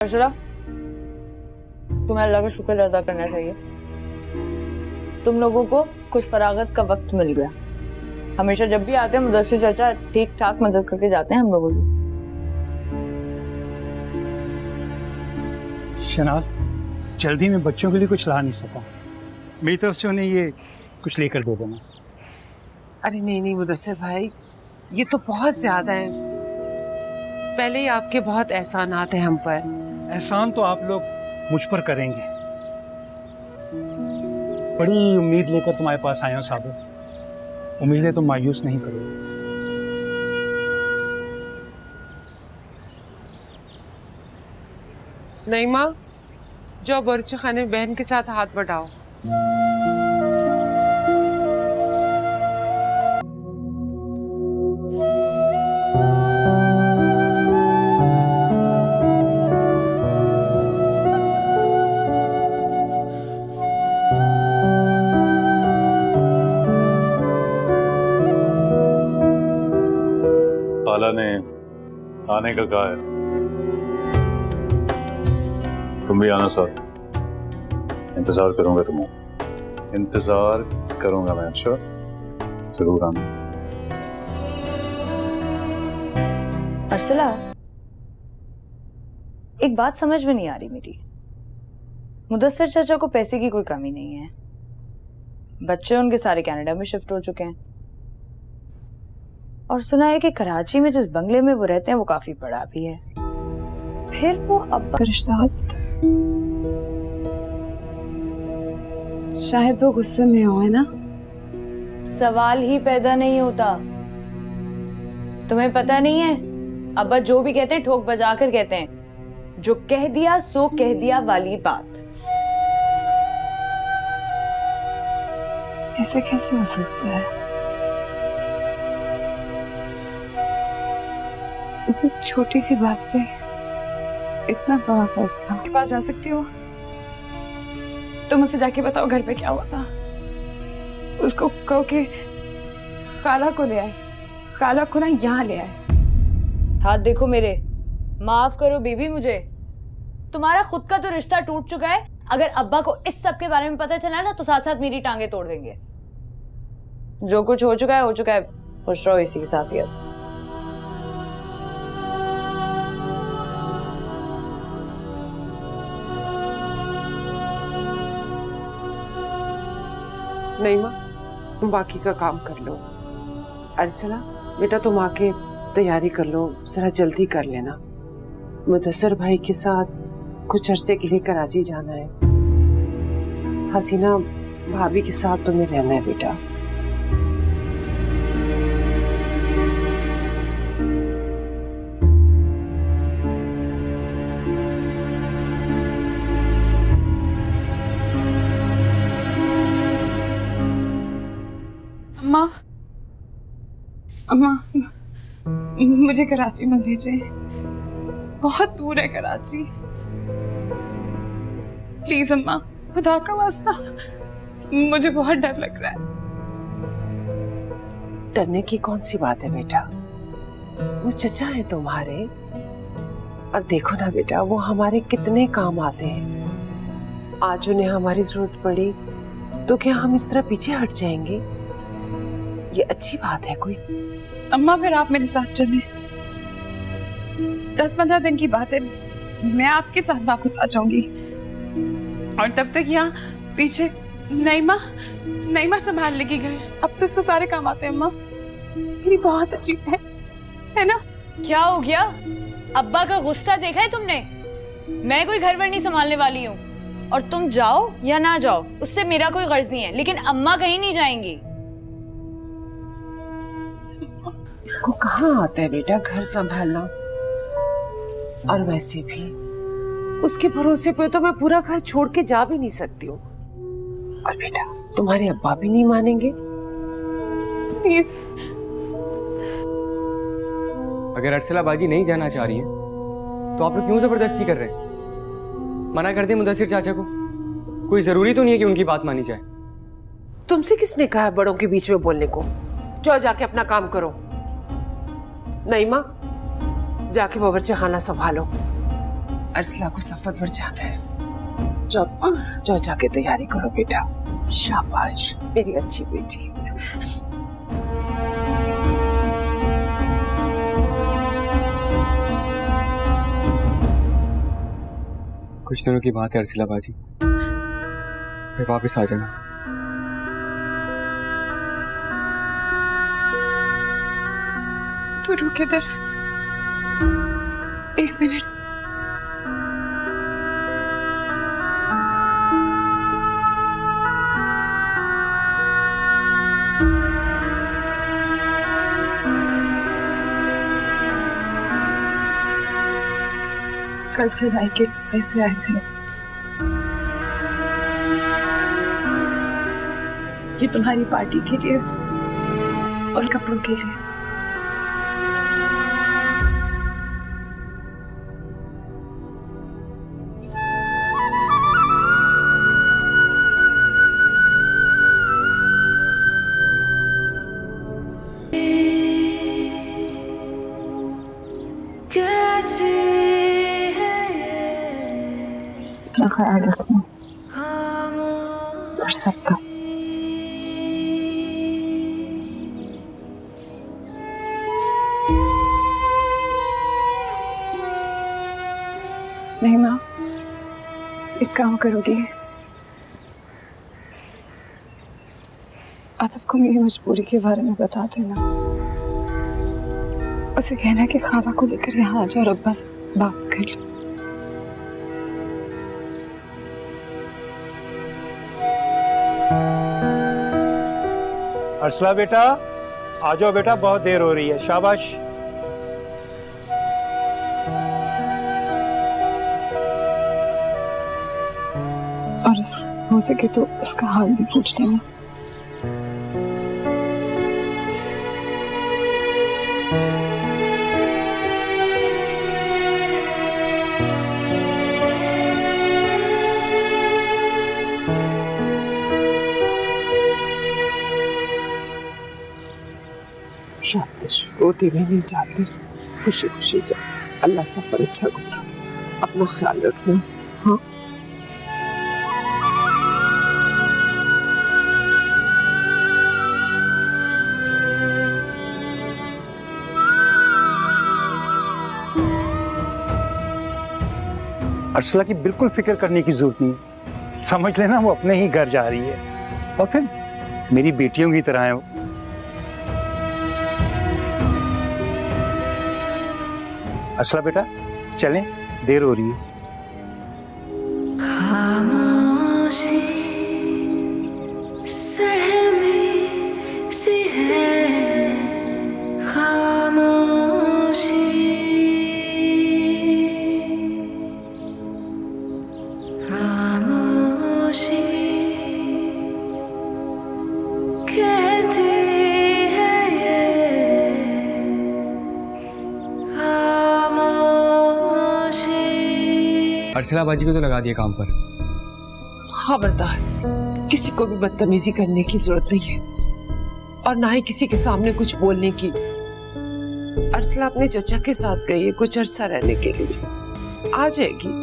अर्शला, तुम्हें अल्लाह का शुक्र अदा करना चाहिए। तुम लोगों को कुछ फरागत का वक्त मिल गया। हमेशा जब भी आते हैं मुदस्सिर चाचा ठीक ठाक मदद करके जाते हैं हम लोगों की। शनाज, जल्दी में बच्चों के लिए कुछ ला नहीं सका, मेरी तरफ से उन्हें ये कुछ लेकर दे देना। अरे नहीं मुदस्सिर भाई, ये तो बहुत ज्यादा है। पहले ही आपके बहुत एहसानात हैं हम पर। एहसान तो आप लोग मुझ पर करेंगे। बड़ी उम्मीद लेकर तुम्हारे पास आया हूं साबिर, उम्मीदें तुम मायूस नहीं करोगे। नहीं माँ, जाओ बर्चे खाने में बहन के साथ हाथ बढ़ाओ। खाला ने आने का कहा है, तुम भी आना साथ। इंतजार करूंगा तुम्हारा, इंतजार करूंगा मैं। अच्छा, जरूर आना। अर्शला, एक बात समझ में नहीं आ रही मेरी। मुदस्सिर चाचा को पैसे की कोई कमी नहीं है, बच्चे उनके सारे कनाडा में शिफ्ट हो चुके हैं, और सुना है कि कराची में जिस बंगले में वो रहते हैं वो काफी बड़ा भी है। फिर वो अब रिश्ता शायद वो गुस्से में हो, है ना? सवाल ही पैदा नहीं होता। तुम्हें पता नहीं है, अब्बा जो भी कहते हैं ठोक बजा कर कहते हैं, जो कह दिया सो कह दिया वाली बात। ऐसे कैसे हो सकता है? इतनी छोटी सी बात पे इतना बड़ा फैसला। के पास जा सकती हो? तुम मुझसे जाके बताओ घर पे क्या हुआ था। उसको कहो कि काला को ले आए, काला को ना यहाँ ले आए। हाथ देखो मेरे, माफ करो बीबी मुझे। तुम्हारा खुद का तो रिश्ता टूट चुका है, अगर अब्बा को इस सब के बारे में पता चला ना तो साथ साथ मेरी टांगे तोड़ देंगे। जो कुछ हो चुका है हो चुका है, खुश रहो इसी के साथ ही। अब नहीं माँ, तुम बाकी का काम कर लो। अर्सला बेटा, तुम आके तैयारी कर लो, जरा जल्दी कर लेना। मुदस्सिर भाई के साथ कुछ अरसे के लिए कराची जाना है। हसीना भाभी के साथ तुम्हें रहना है बेटा। अम्मा, अम्मा, मुझे कराची मत भेजे, बहुत दूर है कराची। प्लीज अम्मा, खुदा का वास्ता, मुझे बहुत डर लग रहा है। डरने की कौन सी बात है बेटा, वो चचा है तुम्हारे, और देखो ना बेटा वो हमारे कितने काम आते हैं। आज उन्हें हमारी जरूरत पड़ी तो क्या हम इस तरह पीछे हट जाएंगे? ये अच्छी बात है कोई? अम्मा फिर आप मेरे साथ चले, 10-15 दिन की बात है, मैं आपके साथ वापस आ जाऊंगी, और तब तक यहाँ पीछे नईमा संभाल लेगी घर। अब तो इसको सारे काम आते हैं अम्मा, मेरी बहुत अच्छी है ना? क्या हो गया? अब्बा का गुस्सा देखा है तुमने? मैं कोई घर वर नहीं संभालने वाली हूँ, और तुम जाओ या ना जाओ उससे मेरा कोई गर्ज नहीं है, लेकिन अम्मा कहीं नहीं जाएंगी। इसको कहाँ आता है बेटा घर संभालना, और वैसे भी उसके भरोसे पे तो मैं पूरा घर छोड़ के जा भी नहीं सकती हूँ। और बेटा तुम्हारे अब्बा भी नहीं मानेंगे। प्लीज। अगर अर्सला बाजी नहीं जाना चाह रही है तो आप लोग क्यों जबरदस्ती कर रहे हैं? मना कर दे मुदस्सिर चाचा को, कोई जरूरी तो नहीं है कि उनकी बात मानी जाए। तुमसे किसने कहा है बड़ों के बीच में बोलने को? जाओ जाके अपना काम करो। नहीं माँ, जाके बावर्ची खाना संभालो। अर्सला को सफर पर जाना है। जाओ जाके तैयारी करो बेटा। शाबाश मेरी अच्छी बेटी। कुछ दिनों की बात है अर्सिला बाजी, फिर वापस आ जाना। तू रुक इधर 1 मिनट। कल से राय के पैसे आए थे, ये तुम्हारी पार्टी के लिए और कपड़ों के लिए। अपना ख्याल रखना और सबका। नहीं माँ, एक काम करोगी, आतिफ को मेरी मजबूरी के बारे में बता देना। उसे कहना कि खाला को लेकर यहाँ आ जाओ और बस बात कर लो। अर्सला बेटा आ जाओ बेटा, बहुत देर हो रही है। शाबाश। और हो सके तो उसका हाल भी पूछ लेना। शाबाश, रोते हुए नहीं जाते, खुशी खुशी जाओ। अल्लाह सफर अच्छा गुजरे, अपना ख्याल रखना। हाँ अर्सला की बिल्कुल फिक्र करने की जरूरत नहीं, समझ लेना वो अपने ही घर जा रही है और फिर मेरी बेटियों की तरह है वो। अर्सला बेटा चलें, देर हो रही है। खामोशी सहमी सी है, खामोशी खामोशी कहती है ये अर्सिला बाजी को तो लगा दिया काम पर। खबरदार, किसी को भी बदतमीजी करने की जरूरत नहीं है और ना ही किसी के सामने कुछ बोलने की। अर्सला अपने चचा के साथ गई है कुछ अरसा रहने के लिए, आ जाएगी।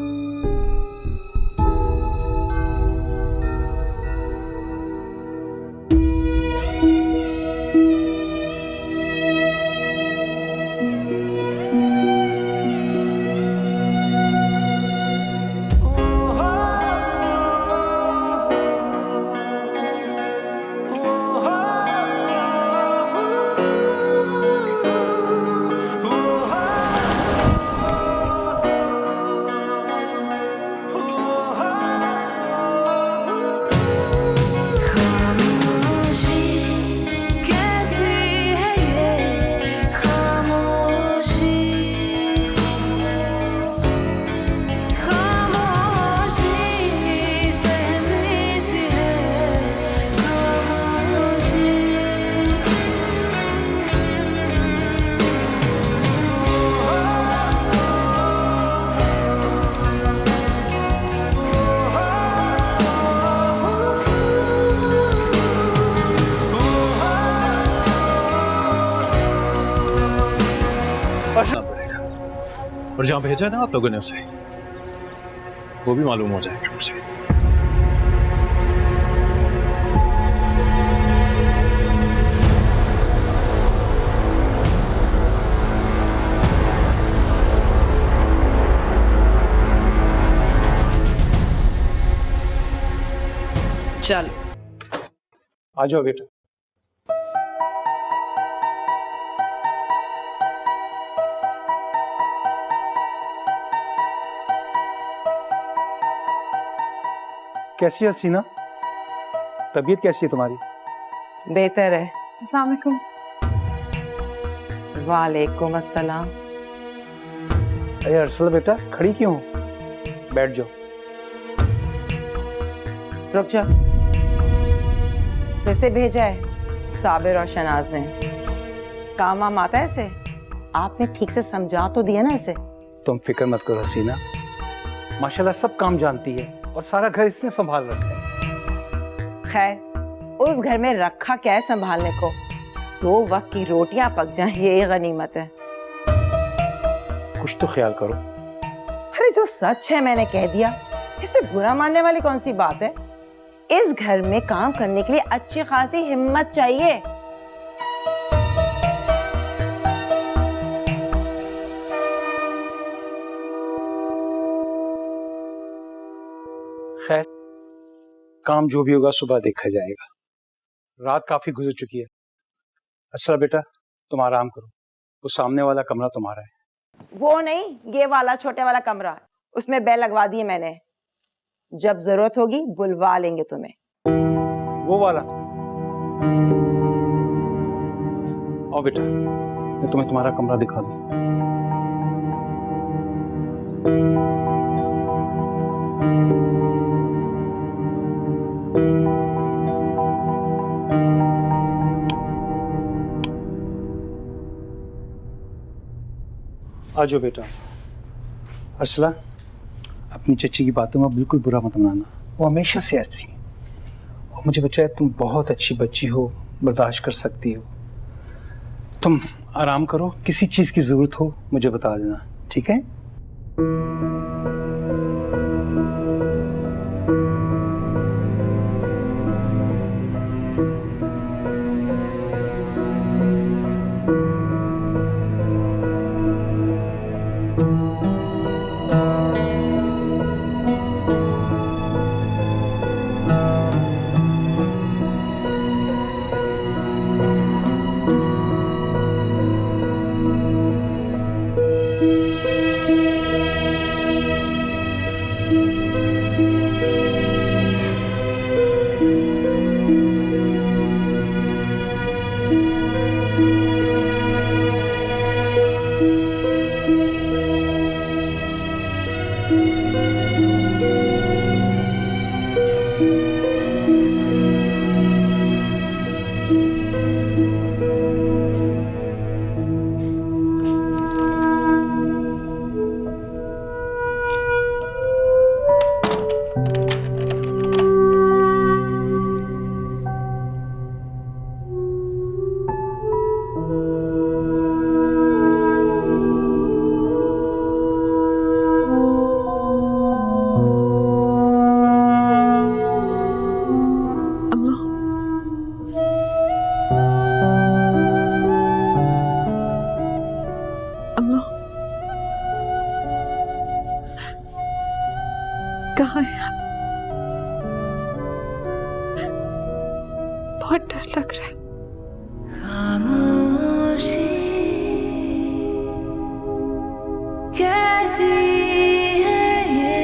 और जहाँ भेजा ना आप लोगों ने उसे, वो भी मालूम हो जाएगा मुझे। चल आ जाओ बेटा। कैसी है हसीना? तबीयत कैसी है तुम्हारी? बेहतर है। अस्सलाम वालेकुम। वालेकुम अस्सलाम। अरे अरसला बेटा, खड़ी क्यों हो? बैठ जाओ। रुक जा। कैसे भेजा है साबिर और शनाज ने? काम वाम आता है इसे? आपने ठीक से समझा तो दिया ना इसे? तुम फिक्र मत करो हसीना, माशाल्लाह सब काम जानती है और सारा घर इसने संभाल रखा है। खैर, उस घर में रखा क्या है संभालने को? 2 वक्त की रोटियां पक जाएं, ये गनीमत है। कुछ तो ख्याल करो। अरे जो सच है मैंने कह दिया, इसे बुरा मानने वाली कौन सी बात है? इस घर में काम करने के लिए अच्छी खासी हिम्मत चाहिए। खैर, काम जो भी होगा सुबह देखा जाएगा। रात काफी गुजर चुकी है। अच्छा बेटा, तुम आराम करो, वो सामने वाला कमरा तुम्हारा है। वो नहीं, ये वाला छोटे वाला कमरा, उसमें बेल लगवा दी है मैंने। जब जरूरत होगी बुलवा लेंगे तुम्हें। वो वाला? आओ बेटा, मैं तुम्हें तुम्हारा कमरा दिखा दूं। आ जाओ बेटा। अर्सला, अपनी चच्ची की बातों में बिल्कुल बुरा मत मानना, वो हमेशा से ऐसी है। और मुझे बच्चा है, तुम बहुत अच्छी बच्ची हो, बर्दाश्त कर सकती हो। तुम आराम करो, किसी चीज़ की ज़रूरत हो मुझे बता देना, ठीक है? कहाँ है आप? बहुत डर लग रहा है। खामोशी कैसी है ये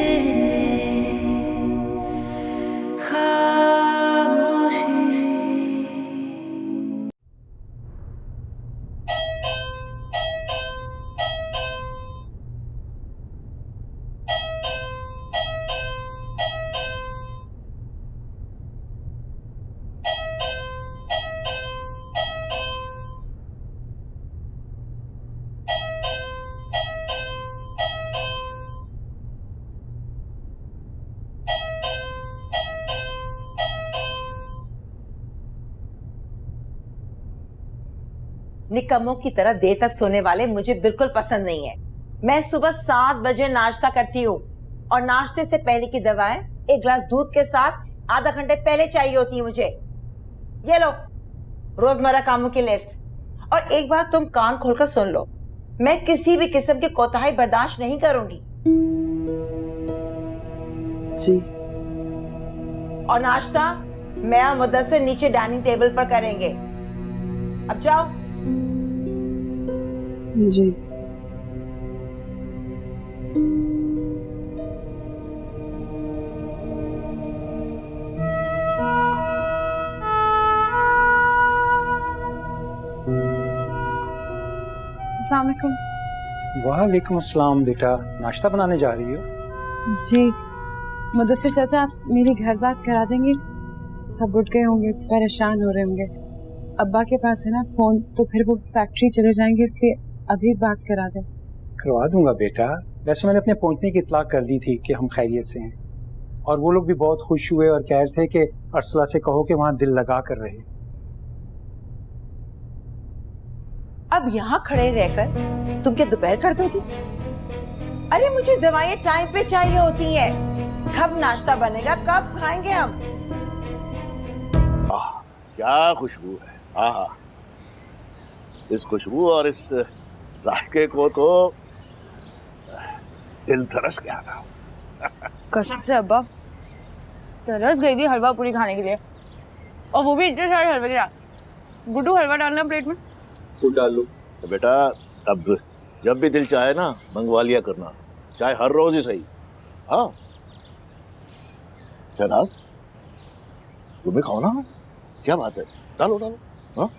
खामोशी। निकम्मों की तरह देर तक सोने वाले मुझे बिल्कुल पसंद नहीं है। मैं सुबह 7 बजे नाश्ता करती हूँ और नाश्ते से पहले की दवाएं एक गिलास दूध के साथ आधा घंटे पहले चाहिए होती है मुझे। ये लो रोजमर्रा कामों की लिस्ट। और एक बार तुम कान खोलकर सुन लो, मैं किसी भी किस्म की कोताही बर्दाश्त नहीं करूंगी। जी। और नाश्ता मैं और मुदस्सिर नीचे डाइनिंग टेबल पर करेंगे। अब जाओ। जी। अस्सलाम वालेकुम। वालेकुम अस्सलाम। बेटा नाश्ता बनाने जा रही हो? जी मुदस्सिर चाचा, आप मेरी घर बात करा देंगे? सब उठ गए होंगे, परेशान हो रहे होंगे। अब्बा के पास है ना फोन, तो फिर वो फैक्ट्री चले जाएंगे, इसलिए अभी बात करा दें। करवा दूंगा बेटा। वैसे मैंने अपने पहुंचने की इत्तला कर दी थी कि हम खैरियत से हैं, और वो लोग भी बहुत खुश हुए और कह रहे थे कि अरसला से कहो कि वहां दिल लगा कर रहे। अब यहाँ खड़े रहकर तुम क्या दोपहर कर दोगी? अरे मुझे दवाइयाँ टाइम पे चाहिए होती हैं। कब नाश्ता बनेगा, कब खाएंगे हम? क्या खुशबू है। आहा, इस खुशबू और इस जायके को तो दिल तरस गया था। कसम से अब्बा, तरस गई थी हलवा पूरी खाने के लिए, और वो भी इतने सारे हलवे के साथ। गुड्डू हलवा डालना प्लेट में। तो डाल लो। तो बेटा अब जब भी दिल चाहे ना मंगवा लिया करना, चाहे हर रोज ही सही। हाँ जनाब, तुम भी खाओ ना, क्या बात है, डालो डालो। हाँ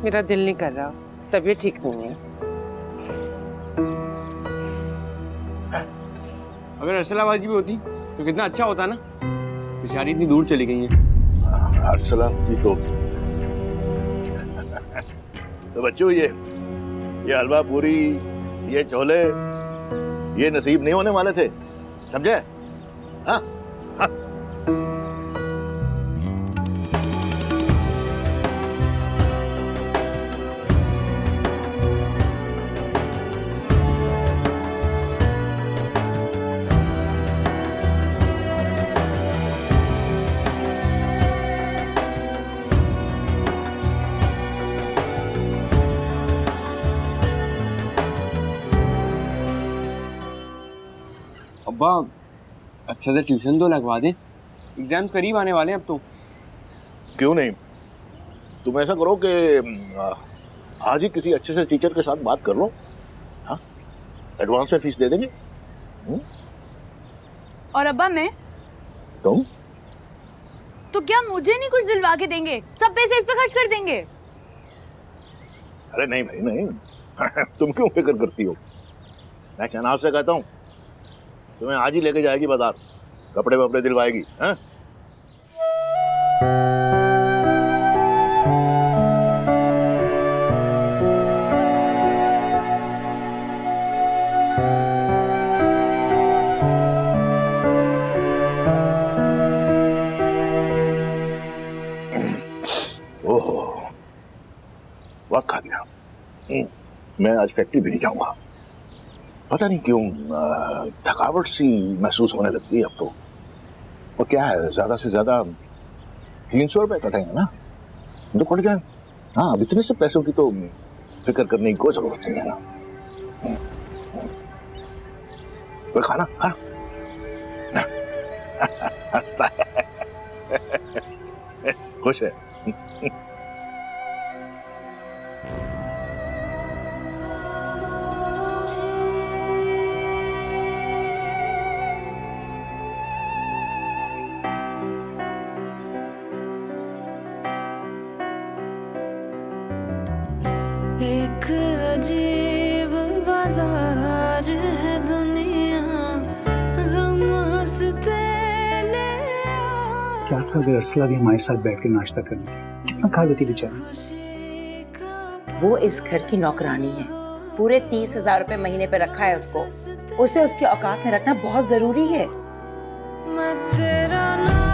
मेरा दिल नहीं कर रहा, तबीयत ठीक नहीं है। अगर अरसला बाजी भी होती तो कितना अच्छा होता ना, बेचारी इतनी दूर चली गई है। अरसला जी तो बच्चों, ये हलवा पूरी, ये छोले, ये नसीब नहीं होने वाले थे, समझे? हाँ हाँ। अब्बा अच्छा से ट्यूशन तो लगवा दे, एग्जाम्स करीब आने वाले हैं अब तो। क्यों नहीं, तुम ऐसा करो कि आज ही किसी अच्छे से टीचर के साथ बात कर लो। हाँ, एडवांस में फीस दे देंगे। और अब्बा मैं तुम तो क्या मुझे नहीं कुछ दिलवा के देंगे? सब पैसे इस पे खर्च कर देंगे। अरे नहीं भाई नहीं तुम क्यों फिक्र करती हो? मैं शहनाज से कहता हूँ, तुम्हें आज ही लेके जाएगी बाजार, कपड़े वपड़े दिलवाएगी। हैं? ओहो, वक्त खा गया। मैं आज फैक्ट्री भी नहीं जाऊंगा। पता नहीं क्यों थकावट सी महसूस होने लगती है अब तो। और क्या है, ज्यादा से ज्यादा 300 रुपए कटेंगे ना, तो कट गए। हाँ, अब इतने से पैसों की तो फिक्र करने की कोई जरूरत नहीं है ना। कोई खाना खाना हंसता है खुश है। एक अजीब बाजार है दुनिया, गम हंसते ले आओ। क्या था अगर अरसला भी हमारे साथ बैठ के नाश्ता कर लेती, कितना खा लेती बेचारी। वो इस घर की नौकरानी है, पूरे 30,000 रुपए महीने पे रखा है उसको। उसे उसके औकात में रखना बहुत जरूरी है। मैं तेरा नाम